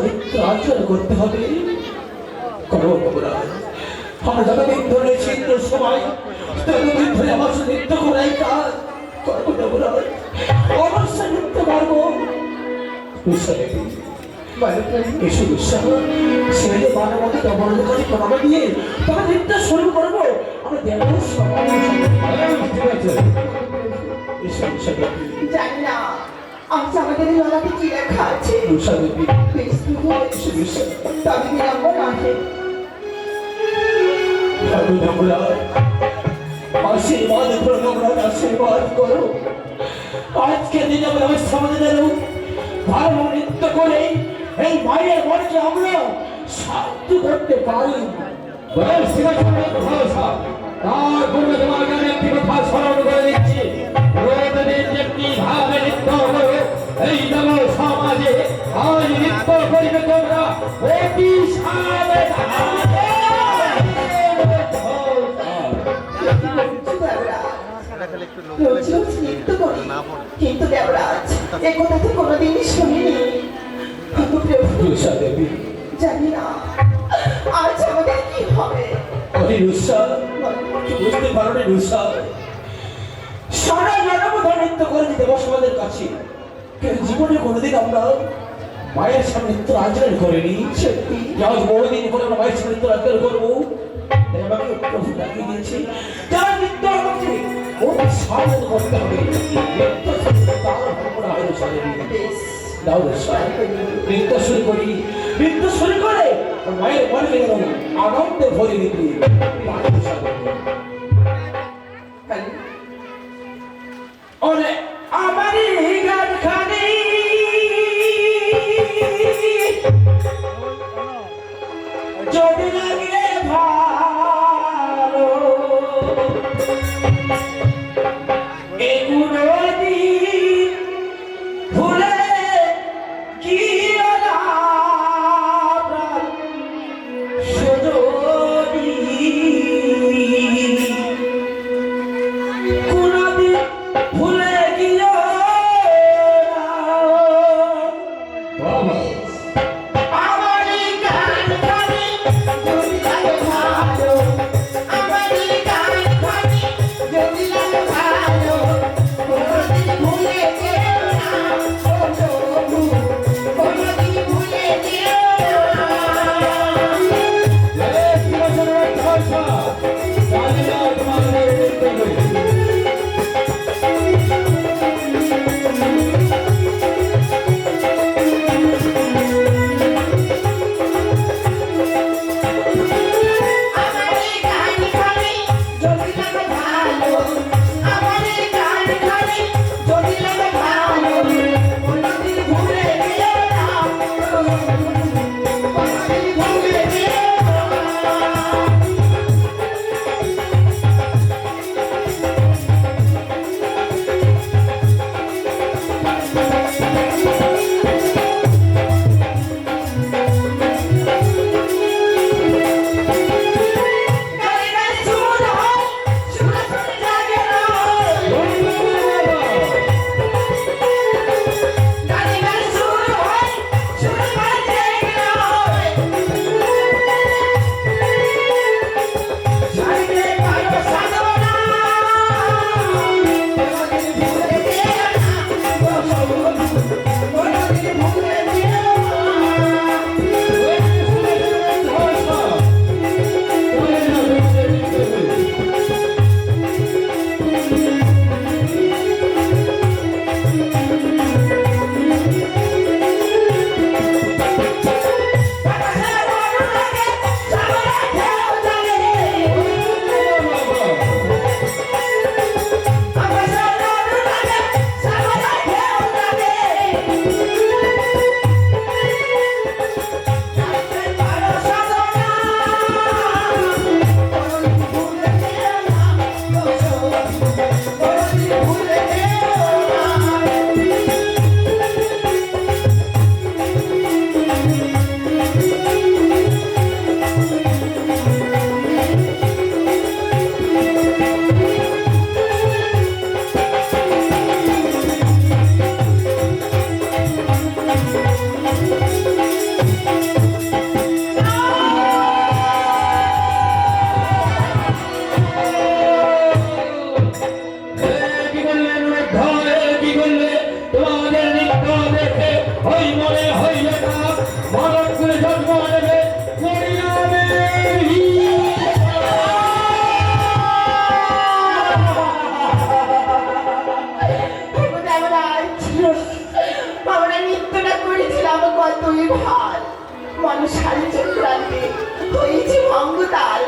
নৃত্য আচরণ করতে হবে। করো তোমরা, আমরা যতদিন ধরে ছিন্ন সময় ততদিন ধরে আমার সাথে নৃত্য করাই কাজ। করবো তোমরা, অবশ্যই নৃত্য করবো। এসো উৎসাহ সে মানবতা দমনের কাছে প্রমাণ দিয়ে তবে নৃত্য শুরু করবো। আমরা দেব সবাই ঠিক আছে। এসো উৎসাহ, জানি না আজ আমাদের লড়াতে কি লেখা আছে। উৎসাহ বেশ দুটো এসো উৎসাহ, তবে বিলম্ব নহে। আশীর্বাদ করো তোমরা, আশীর্বাদ করো। আজকে দিন আমরা সমাজের ধর্ম নৃত্য করে এই মায়ের মনকে আমরা শান্ত করতে পারি। তার পূর্বে তোমাকে আমি একটি কথা স্মরণ করে দিচ্ছি। প্রতিদিন যেমনি ভাবে নৃত্য করো, এই নব সমাজে আজ নৃত্য করিবে তোমরা অতি সাবধানে। রোজ রোজ নৃত্য করি, কিন্তু দেবরাজ এ কথা তো কোনোদিনই শুনিনি। প্রভু দেবী, জানি না আজ আমাদের কি হবে। বুঝতে পারো না রুষা, সারা জনপদ নৃত্য করে দিতে বস আমাদের কাছে, কিন্তু জীবনে কোনোদিন আমরা মায়ের সামনে নৃত্য আচরণ করিনি। সত্যি আজ বহুদিন করে আমরা মায়ের সামনে নৃত্য আচরণ করবো। তাই আমাকে প্রভু ডাকিয়ে দিয়েছি, যারা নৃত্য করছে ওকে সাধন করতে হবে। নৃত্য তার ভাবনা হয় রুষা দেবী। দাও রুষা, নৃত্য শুরু করি। নৃত্য শুরু করে মায়ের মনে গেল আনন্দে ভরে দিবি। ওরে আমারই গান খানি যদি লাগে ভালো, এগুলো দিন ভুলে গিয়ে না প্রাণ সজনী। কোনদিন ভুলে গিয়ে আমারই গান খানি যদি লাগে ভালো, আমারই গান খানি যদি লাগে ভালো, কোনোদিন ভুলে যেও না ও প্রভু, কোনোদিন ভুলে যেও না। আমারই গান খানি যদি লাগে ভালো, আমারই গান খানি যদি লাগে ভালো, কোনোদিন ভুলে যেও না প্রভু, কোনোদিন ভুলে যেও না। গানের সুর হয় সুরে সুরে জাগে রয়, গানের সুর হয় সুরে সুরে জাগে রয়, সাইডে পায়ো সাধনা, কোনোদিন ভুলে যেও না ও প্রভু, কোনোদিন ভুলে যেও না। মনে হইলে না মানব করে জন্ম নেবে পরিণামে আমরা নৃত্যটা করেছিলাম কতই ভাল মানুষ সারি চক্রান্তে হয়েছে ভঙ্গতাল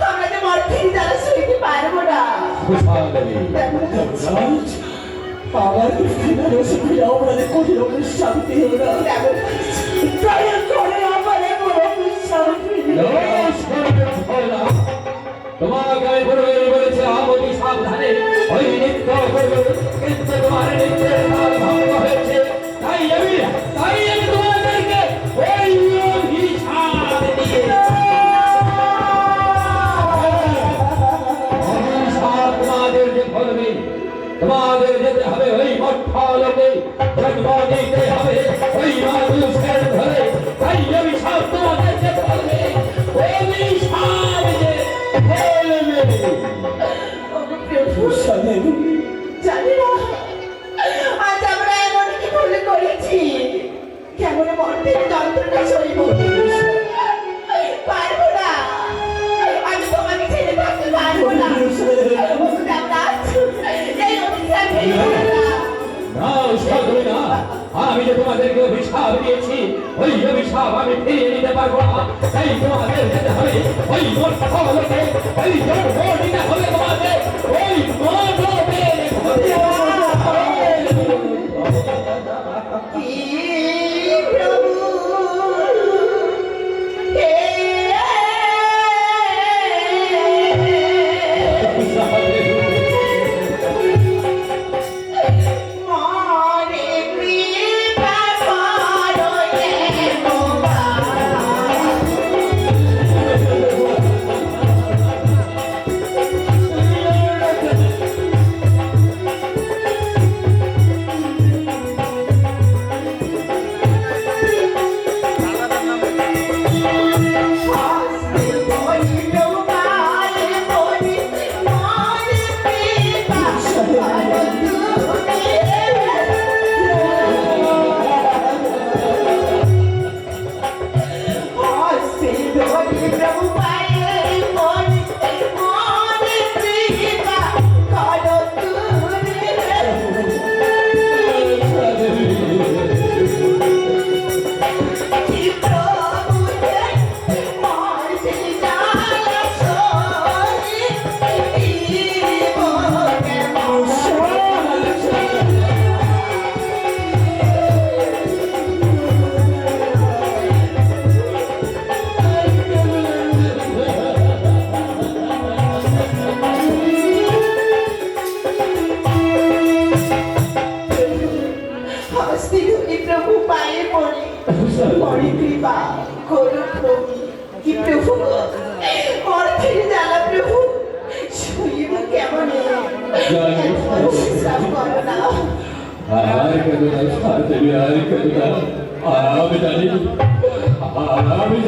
আমরা যে মর্থির দ্বারা শুইতে পারবো না আমার অপরাধে কঠিন শান্তি হলো না দয়া করে আমার শান্তি তোমাকে আমি বলেছিলাম অতি সাবধানে ওই নৃত্য করবে কিন্তু তোমার নৃত্যের তাল ভঙ্গ হয়েছে তাই আমি তোমাদেরকে ওই অভিশাপ দিয়ে অভিশাপ তোমাদের যে করবে তোমাদের যেতে হবে ওই মঠ্যলোকে জন্ম দিতে হবে ওই মানুষের ঘরে তাই অভিশাপ তোমাদেরকে করবে অভিশাপ যে জানি না আজ আমরা এমন কি ভুল করেছি কেমন মর্তের যন্ত্রণা সইব পারবো না আমি তোমাকে ছেড়ে থাকতে পারবো না এই অভিশাপ না আমি যে তোমাদেরকে অভিশাপ দিয়েছি ওই অভিশাপ আমি ফিরিয়ে নিতে পারবো না তাই তোমাদের যেতে হবে ওই মঠ্যলোকে ওই জন্ম দিতে হবে তোমাদের ওই মানবের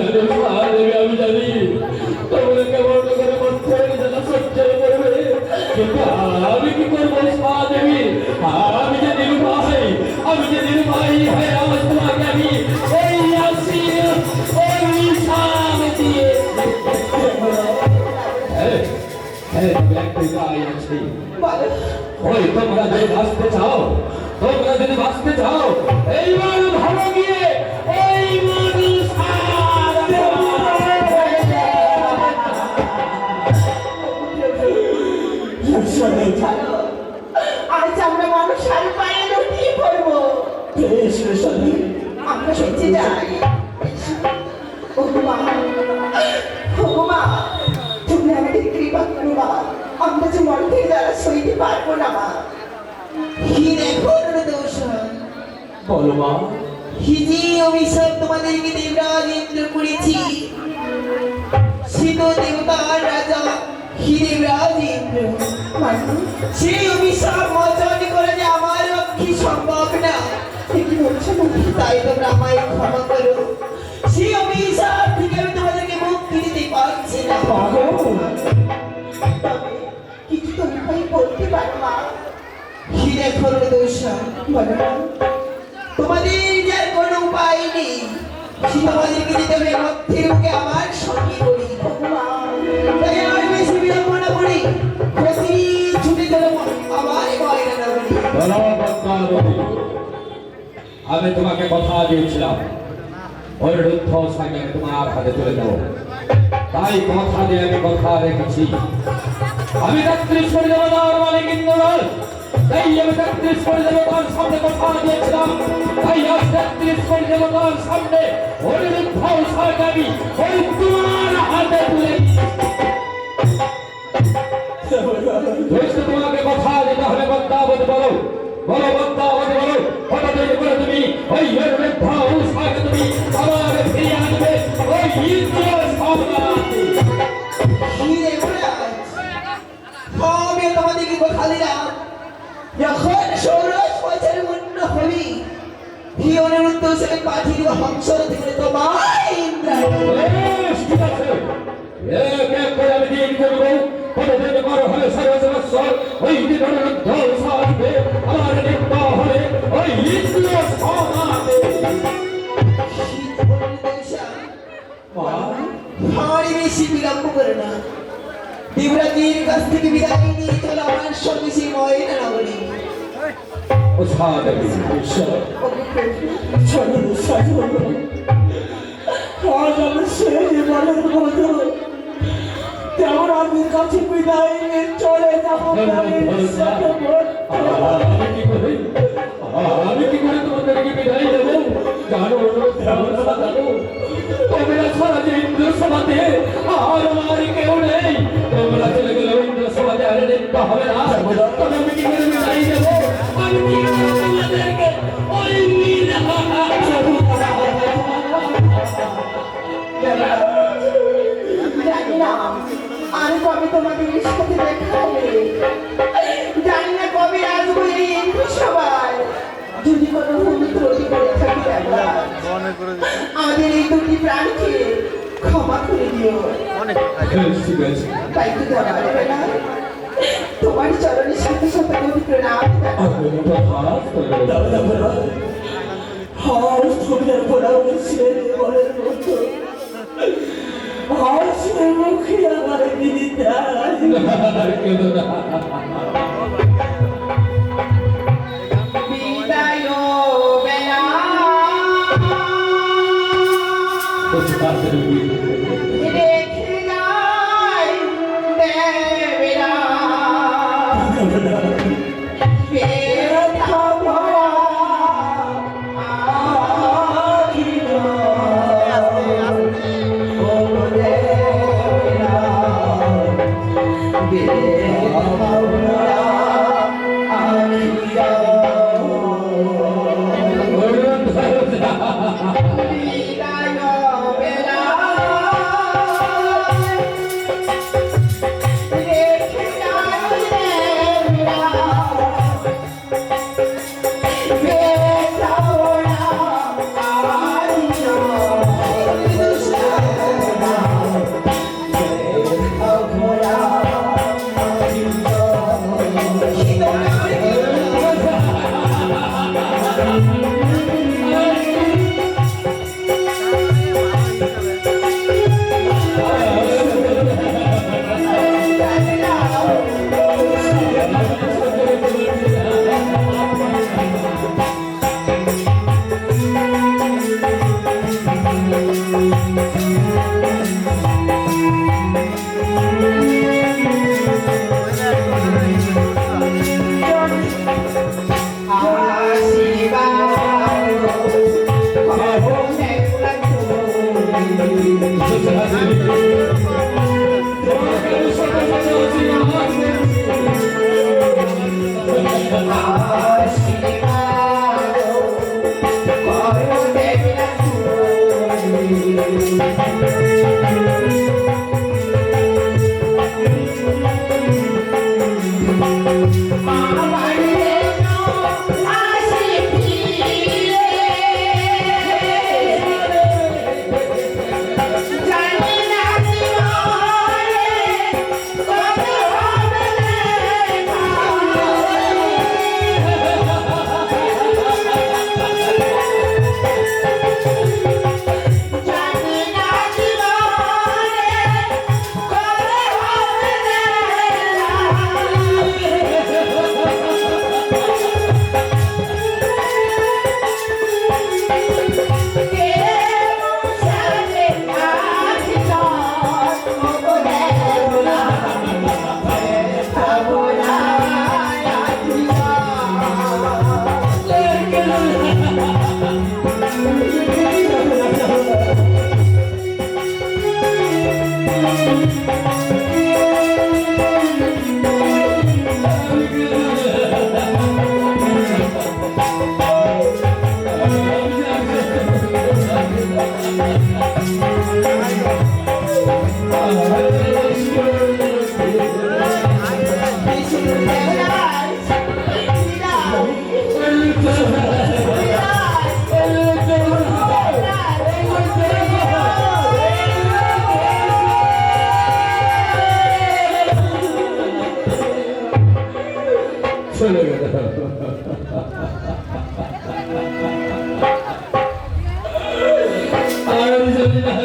ঘরে প্রভু আমি জানি তোমরা কেমন করে মঠের জ্বালা সহ্য করবে কিন্তু আমি কি করবো দেবী আমি যে নিরুপায় হয়ে আজ তোমাকে আমি এই আসি অভিশাপ দিয়ে ওই তোমরা যদি বাঁচতে চাও এইবার ধরো গিয়ে এই মানুষ আজ আমরা মানুষ আর পায়ে লুটিয়ে পড়বো আমরা বেঁচে যাই মা তুমি আমাদের কৃপা করো মা আমরা যে মর্তের দ্বারা সইতে পারবো না মা কি দেখো দোষ বলো মা কি যে অভিশাপ তোমাদেরকে দেবরাজ ইন্দ্র করেছি সে তো দেবতার রাজা হি দেবরাজ ইন্দ্র সেই অভিশাপ মোচন করা যে আমার পক্ষে সম্ভব না কি বলছো তাই তোমরা আমায় ক্ষমা করো সেই অভিশাপ থেকে আমি তোমাদেরকে মুক্তি দিতে পারছি না কিছু তো উপায় করতে পারো মা কি দেখো দোষ বলো তোমাদের যার কোনো উপায় নেই, সে তোমাদেরকে দিতে হবে মধ্যে রূপে আমার সঙ্গে করি। তাই আর বেশি বিলম্ব না করি, প্রতিদিন ছুটে গেল আমার ময়না নগরী। আমি তোমাকে কথা দিয়েছিলাম ওই রুদ্ধ সাইকে তোমার হাতে তুলে দেবো, তাই কথা দিয়ে আমি কথা রেখেছি। আমি ৩৩ কোটি দেবতার মালিক ইন্দ্র নয়, তাই আমি ৩৩ কোটি দেবতার সামনে কথা দিয়েছিলাম। তাই আজ ৩৩ কোটি দেবতার সামনে ওই রুদ্ধ সাইকে আমি ওই তোমার হাতে তুলে দিয়েছি। তোমাকে কথা দিতে হবে, বদ্দাবত বলো বলো, বদ্দাবত বলো, কথা তৈরি করে তুমি ওই রুদ্ধ সাইকে তুমি আবার ফিরিয়ে আনবে ওই ইন্দ্র সম্রাট। হিরে মহারাজ, আমি তোমাদেরকে কথা দিলাম, যখন ১৬ বছর পূর্ণ হবি, কি অনুরুদ্ধ হিসেবে পাঠিয়ে দিব হংসর থেকে তোমার ইন্দ্রাণী। বেশ, ঠিক আছে, এক এক করে আমি দিন করবো। কতদিন বড় হলে সর্বসবস্বর ওই দিন রুদ্ধ সাজবে, আমার নিত্য হলে ওই ইন্দ্র সম্রাটে। শীত পড়লে দশা, ভারী বেশি বিলম্ব করে না, দেবরাজের কাছ থেকে বিদায় নিয়ে চলো আমার সঙ্গে সেই ময়না নগরী। ও সাদেবী, আজ আমি সেই জীবনের মতো তেমন আমি কাছে বিদায় নিয়ে চলে যাবো। আমি কি করে তোমাদেরকে বিদায় দেবো জানো? তোমরা সারা যে ইন্দ্র সভাতে আর আমার কেউ নেই, তোমরা চলে গেলে ইন্দ্র সভাতে আর নিত্য হবে না। তবে আমি কি করে বিদায় দেবো? আমি কি করে তোমাদেরকে ওই জানি না আমি কবে তোমাদের সাথে দেখা হবে, জানি না কবে আসবো এই ইন্দ্র সভায়। যদি কোনো ভুল ত্রুটি করে থাকি দেবরাজ, আমাদের এই দুটি প্রাণীকে ক্ষমা করে দিও। ঠিক আছে, তাই তো দেওয়া না, তোমার চরণের সাথে সাথে কোটি প্রণাম। মুখে আমার দিদিটা বিদায় বেলা রেখে যায় দেবেরা, ব্যথা ভরা আখিরা, ও দেবেরা, ব্যথা ভরা আখিরা। বিদায় বেলা রেখে যায় দেবেরা, ব্যথা ভরা আখিরা, ব্যথা ভরা আর যদি না